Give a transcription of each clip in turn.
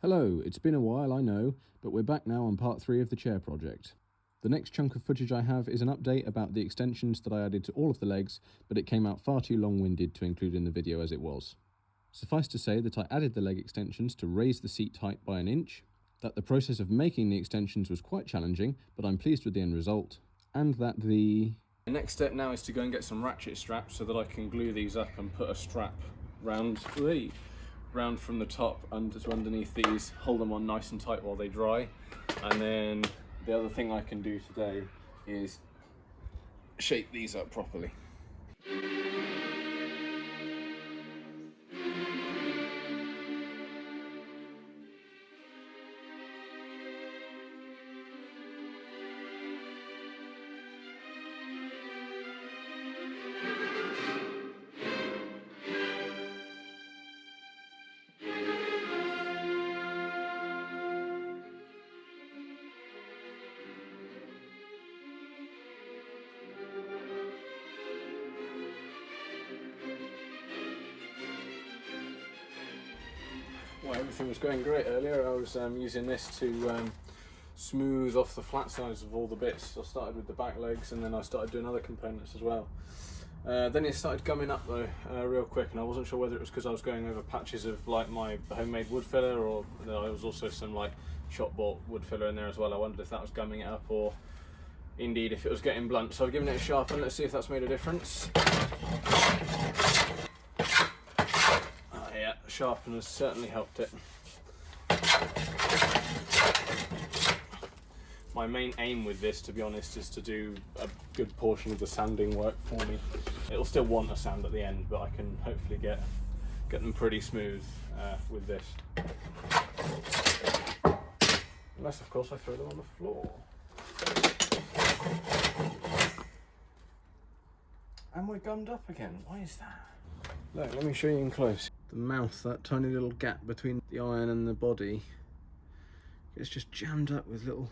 Hello, it's been a while, I know, but we're back now on part 3 of the chair project. The next chunk of footage I have is an update about the extensions that I added to all of the legs, but it came out far too long-winded to include in the video as it was. Suffice to say that I added the leg extensions to raise the seat height by 1 inch, that the process of making the extensions was quite challenging, but I'm pleased with the end result, and that the next step now is to go and get some ratchet straps so that I can glue these up and put a strap round from the top and to underneath these, hold them on nice and tight while they dry. And then the other thing I can do today is shape these up properly. Well, everything was going great earlier. I was using this to smooth off the flat sides of all the bits. I started with the back legs and then I started doing other components as well. Then it started gumming up though real quick, and I wasn't sure whether it was because I was going over patches of like my homemade wood filler, or there was also some like shop bought wood filler in there as well. I wondered if that was gumming it up or indeed if it was getting blunt. So I've given it a sharpen. Let's see if that's made a difference. Yeah, sharpen has certainly helped it. My main aim with this, to be honest, is to do a good portion of the sanding work for me. It'll still want a sand at the end, but I can hopefully get them pretty smooth with this. Unless, of course, I throw them on the floor. And we're gummed up again. Why is that? Look, let me show you in close. The mouth, that tiny little gap between the iron and the body, it's just jammed up with little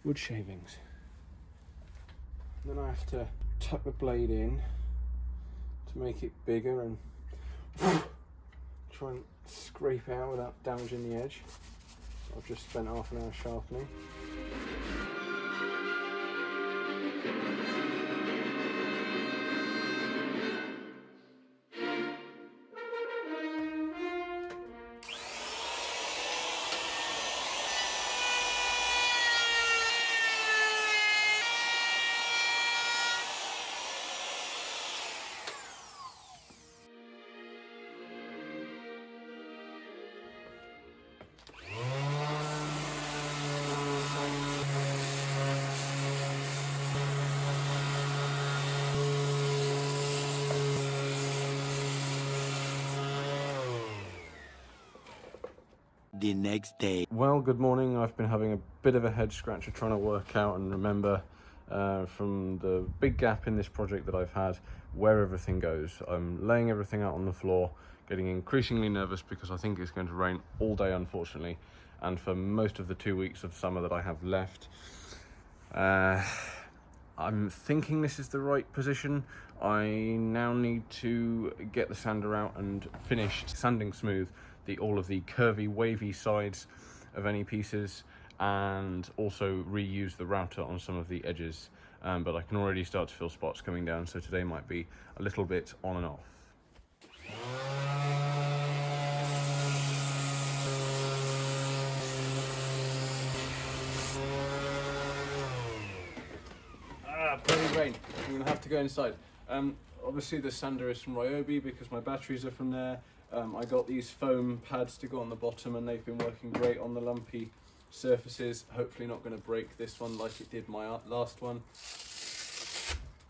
wood shavings. And then I have to tuck the blade in to make it bigger and try and scrape out without damaging the edge. I've just spent half an hour sharpening. The next day. Well, good morning. I've been having a bit of a head scratcher trying to work out and remember from the big gap in this project that I've had where everything goes. I'm laying everything out on the floor, getting increasingly nervous because I think it's going to rain all day, unfortunately, and for most of the 2 weeks of summer that I have left. I'm thinking this is the right position. I now need to get the sander out and finish sanding smooth all of the curvy, wavy sides of any pieces, and also reuse the router on some of the edges. But I can already start to feel spots coming down, so today might be a little bit on and off. Bloody rain. I'm gonna have to go inside. Obviously the sander is from Ryobi because my batteries are from there. I got these foam pads to go on the bottom and they've been working great on the lumpy surfaces. Hopefully not going to break this one like it did my last one.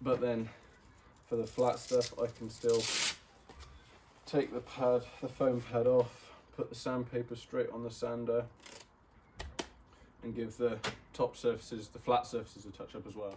But then for the flat stuff I can still take the foam pad off, put the sandpaper straight on the sander and give the top surfaces, the flat surfaces, a touch up as well.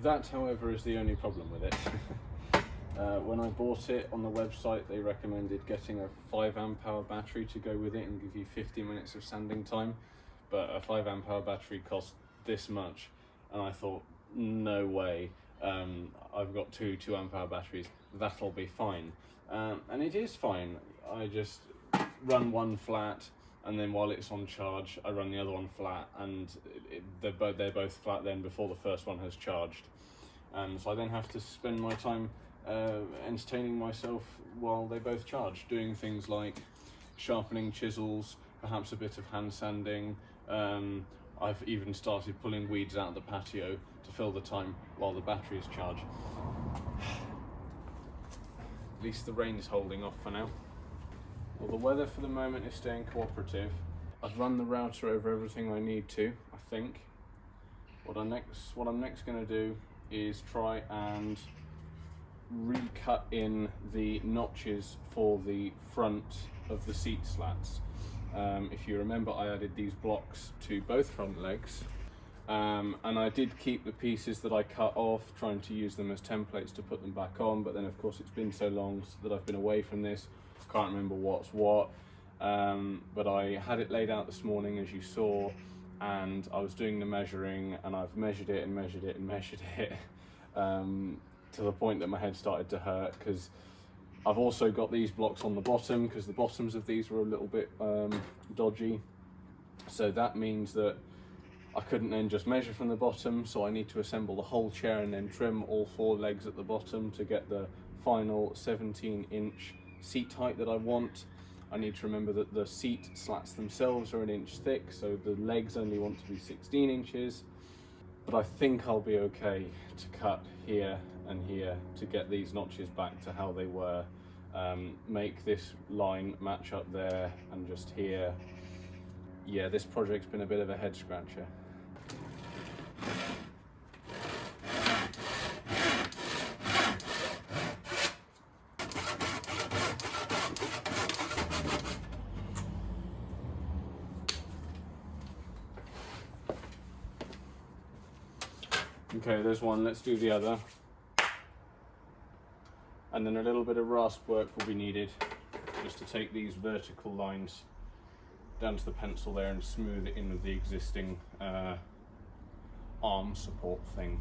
That, however, is the only problem with it. When I bought it on the website, they recommended getting a 5 amp hour battery to go with it and give you 50 minutes of sanding time, but a 5 amp hour battery cost this much, and I thought, no way. I've got two 2 amp hour batteries, that'll be fine. And it is fine. I just run one flat, and then while it's on charge, I run the other one flat, and they're both flat then before the first one has charged. So I then have to spend my time entertaining myself while they both charge, doing things like sharpening chisels, perhaps a bit of hand sanding. I've even started pulling weeds out of the patio to fill the time while the battery is charged. At least the rain is holding off for now. Well, the weather for the moment is staying cooperative. I've run the router over everything I need to, I think. What I'm next going to do is try and recut in the notches for the front of the seat slats. If you remember, I added these blocks to both front legs, and I did keep the pieces that I cut off, trying to use them as templates to put them back on, but then of course it's been so long that I've been away from this, I can't remember what's what. But I had it laid out this morning, as you saw, and I was doing the measuring, and I've measured it and measured it and measured it to the point that my head started to hurt, because I've also got these blocks on the bottom, because the bottoms of these were a little bit dodgy. So that means that I couldn't then just measure from the bottom, so I need to assemble the whole chair and then trim all 4 legs at the bottom to get the final 17-inch seat height that I want. I need to remember that the seat slats themselves are 1 inch thick, so the legs only want to be 16 inches. But I think I'll be okay to cut here and here to get these notches back to how they were. Make this line match up there and just here. Yeah, this project's been a bit of a head scratcher. Okay, there's one, let's do the other. And then a little bit of rasp work will be needed, just to take these vertical lines down to the pencil there and smooth it in with the existing arm support thing.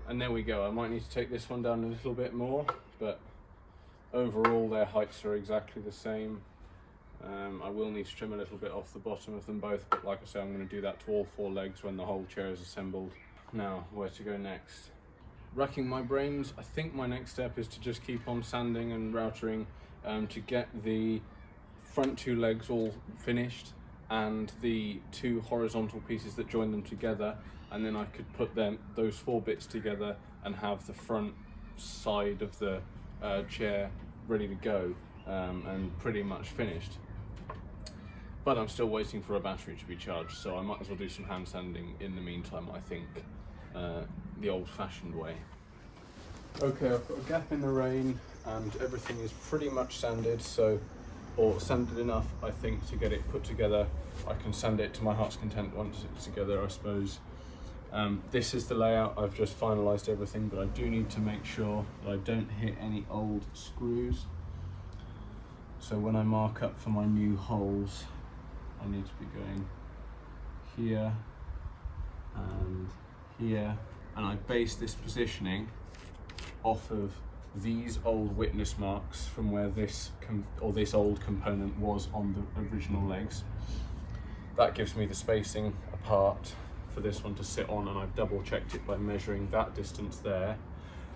And there we go. I might need to take this one down a little bit more, but overall their heights are exactly the same. I will need to trim a little bit off the bottom of them both, but like I say, I'm going to do that to all 4 legs when the whole chair is assembled. Now, where to go next? Racking my brains, I think my next step is to just keep on sanding and routering to get the front 2 legs all finished and the 2 horizontal pieces that join them together, and then I could put those 4 bits together and have the front side of the chair ready to go and pretty much finished. But I'm still waiting for a battery to be charged, so I might as well do some hand sanding in the meantime, I think, the old-fashioned way. Okay, I've got a gap in the rain and everything is pretty much sanded, or sanded enough, I think, to get it put together. I can sand it to my heart's content once it's together, I suppose. This is the layout. I've just finalised everything, but I do need to make sure that I don't hit any old screws. So when I mark up for my new holes, I need to be going here and here, and I base this positioning off of these old witness marks from where this old component was on the original legs. That gives me the spacing apart for this one to sit on, and I've double checked it by measuring that distance there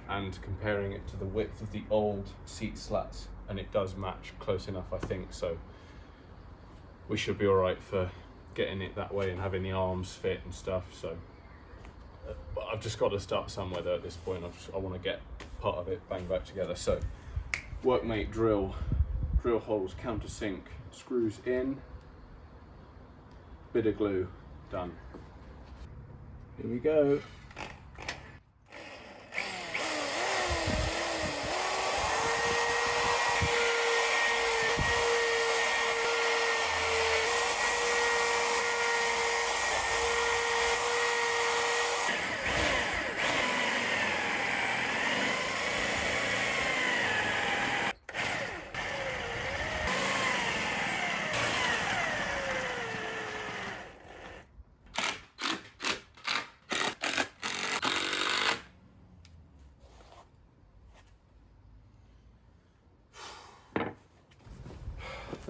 and comparing it to the width of the old seat slats, and it does match close enough, I think, so we should be all right for getting it that way and having the arms fit and stuff. So but I've just got to start somewhere though at this point. I want to get part of it bang back together. So workmate drill holes, countersink, screws in, bit of glue, done. Here we go.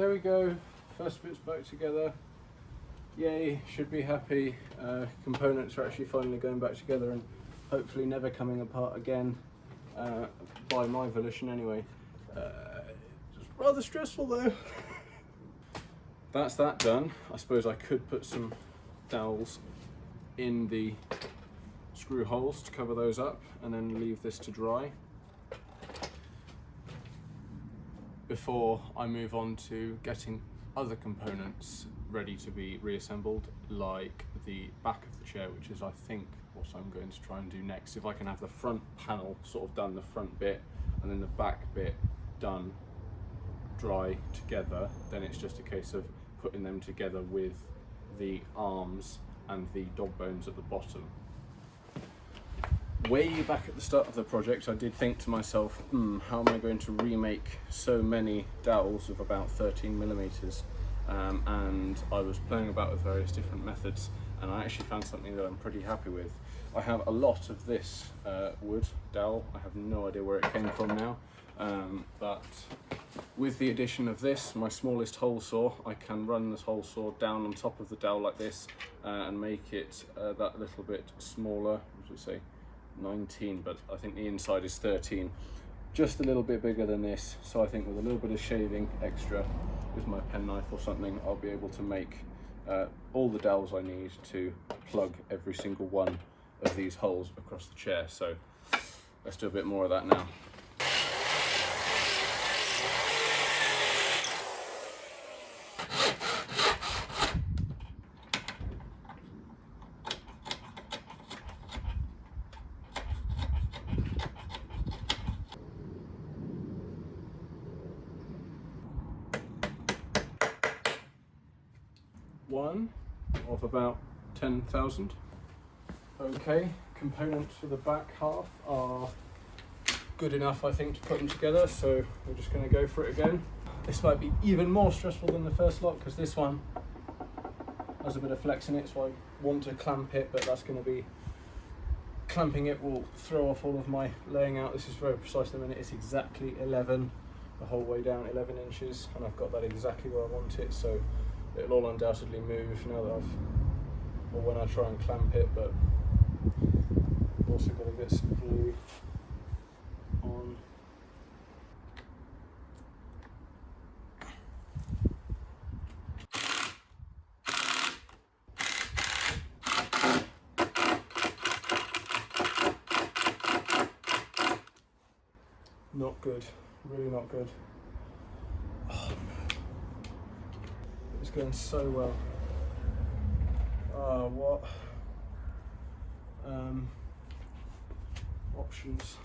there we go, first bit's back together. Yay, should be happy. Components are actually finally going back together and hopefully never coming apart again, by my volition anyway. It's rather stressful though. That's that done. I suppose I could put some dowels in the screw holes to cover those up and then leave this to dry before I move on to getting other components ready to be reassembled, like the back of the chair, which is I think what I'm going to try and do next. If I can have the front panel sort of done, the front bit, and then the back bit done, dry together, then it's just a case of putting them together with the arms and the dog bones at the bottom. Way back at the start of the project, I did think to myself, how am I going to remake so many dowels of about 13mm? And I was playing about with various different methods, and I actually found something that I'm pretty happy with. I have a lot of this wood dowel. I have no idea where it came from now, but with the addition of this, my smallest hole saw, I can run this hole saw down on top of the dowel like this and make it that little bit smaller. What does it say? 19, but I think the inside is 13. Just a little bit bigger than this, so I think with a little bit of shaving extra with my penknife or something, I'll be able to make all the dowels I need to plug every single one of these holes across the chair. So let's do a bit more of that now. One of about 10,000. Okay, components for the back half are good enough, I think, to put them together, so we're just going to go for it again. This might be even more stressful than the first lot because this one has a bit of flex in it, so I want to clamp it, but that's going to be, clamping it will throw off all of my laying out. This is very precise at the minute. It's exactly 11 the whole way down, 11 inches, and I've got that exactly where I want it, so it'll all undoubtedly move now that or when I try and clamp it, but I've also got to get some glue on. Not good, really not good. Oh, it's going so well. What options?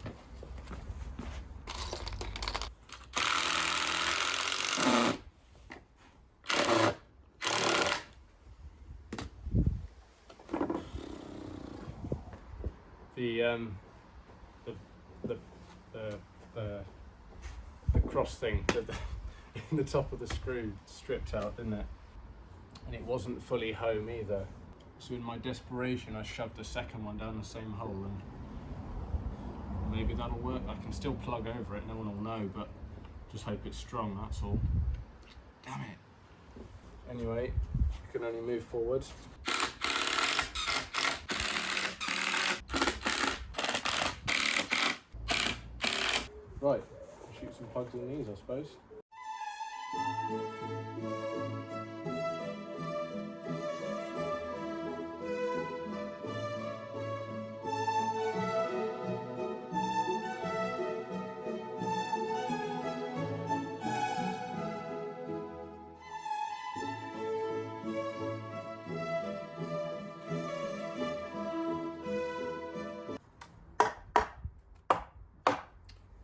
The cross thing in the top of the screw stripped out, didn't it? And it wasn't fully home either. So in my desperation, I shoved the second one down the same hole, and maybe that'll work. I can still plug over it, no one will know, but just hope it's strong, that's all. Damn it. Anyway, I can only move forward. Right, shoot some plugs in these, I suppose.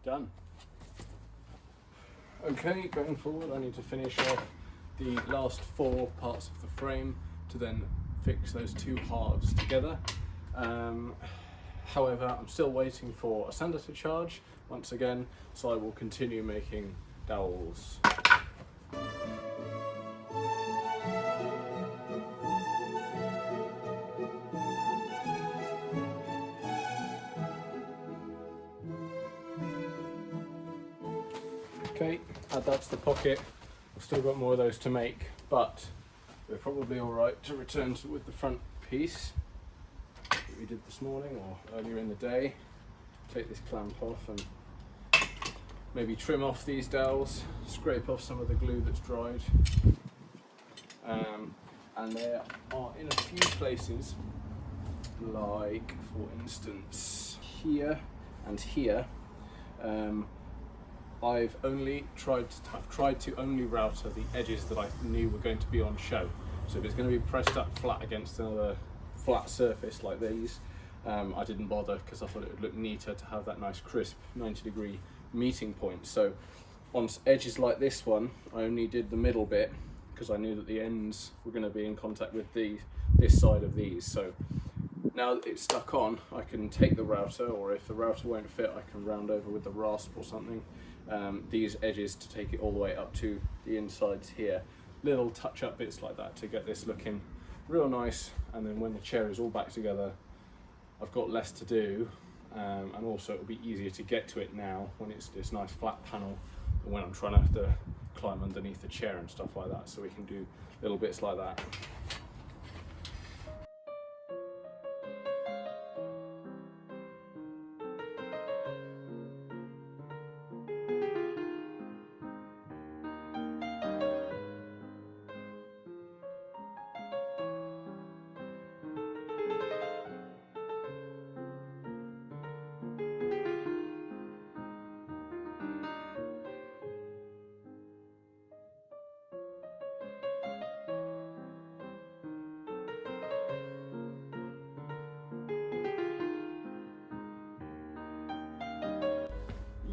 Done. Okay, going forward I need to finish off the last 4 parts of the frame to then fix those 2 halves together. However, I'm still waiting for a sander to charge once again, so I will continue making dowels. Okay, add that to the pocket. I've still got more of those to make, but we're probably all right to return to with the front piece that we did this morning or earlier in the day. Take this clamp off and maybe trim off these dowels, scrape off some of the glue that's dried. And there are in a few places, like for instance here and here, I've tried to only router the edges that I knew were going to be on show. So if it's going to be pressed up flat against another flat surface like these, I didn't bother because I thought it would look neater to have that nice crisp 90-degree meeting point. So on edges like this one, I only did the middle bit because I knew that the ends were going to be in contact with this side of these. So now that it's stuck on, I can take the router, or if the router won't fit, I can round over with the rasp or something, these edges to take it all the way up to the insides here. Little touch-up bits like that to get this looking real nice, and then when the chair is all back together, I've got less to do, and also it'll be easier to get to it now when it's this nice flat panel than when I'm trying to have to climb underneath the chair and stuff like that. So we can do little bits like that.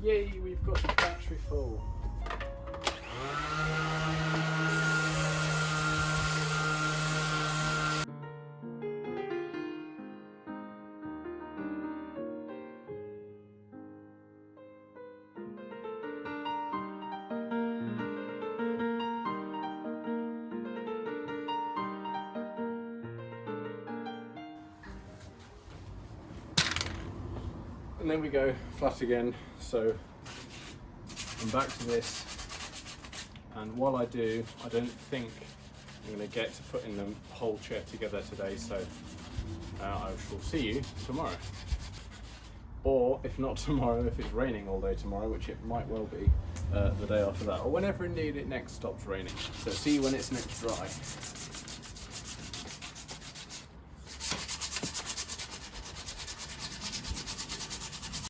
Yay, we've got the battery full. And then we go flat again. So I'm back to this, and while I do, I don't think I'm going to get to putting the whole chair together today, so I shall see you tomorrow. Or if not tomorrow, if it's raining all day tomorrow, which it might well be, the day after that, or whenever indeed it next stops raining. So see you when it's next dry.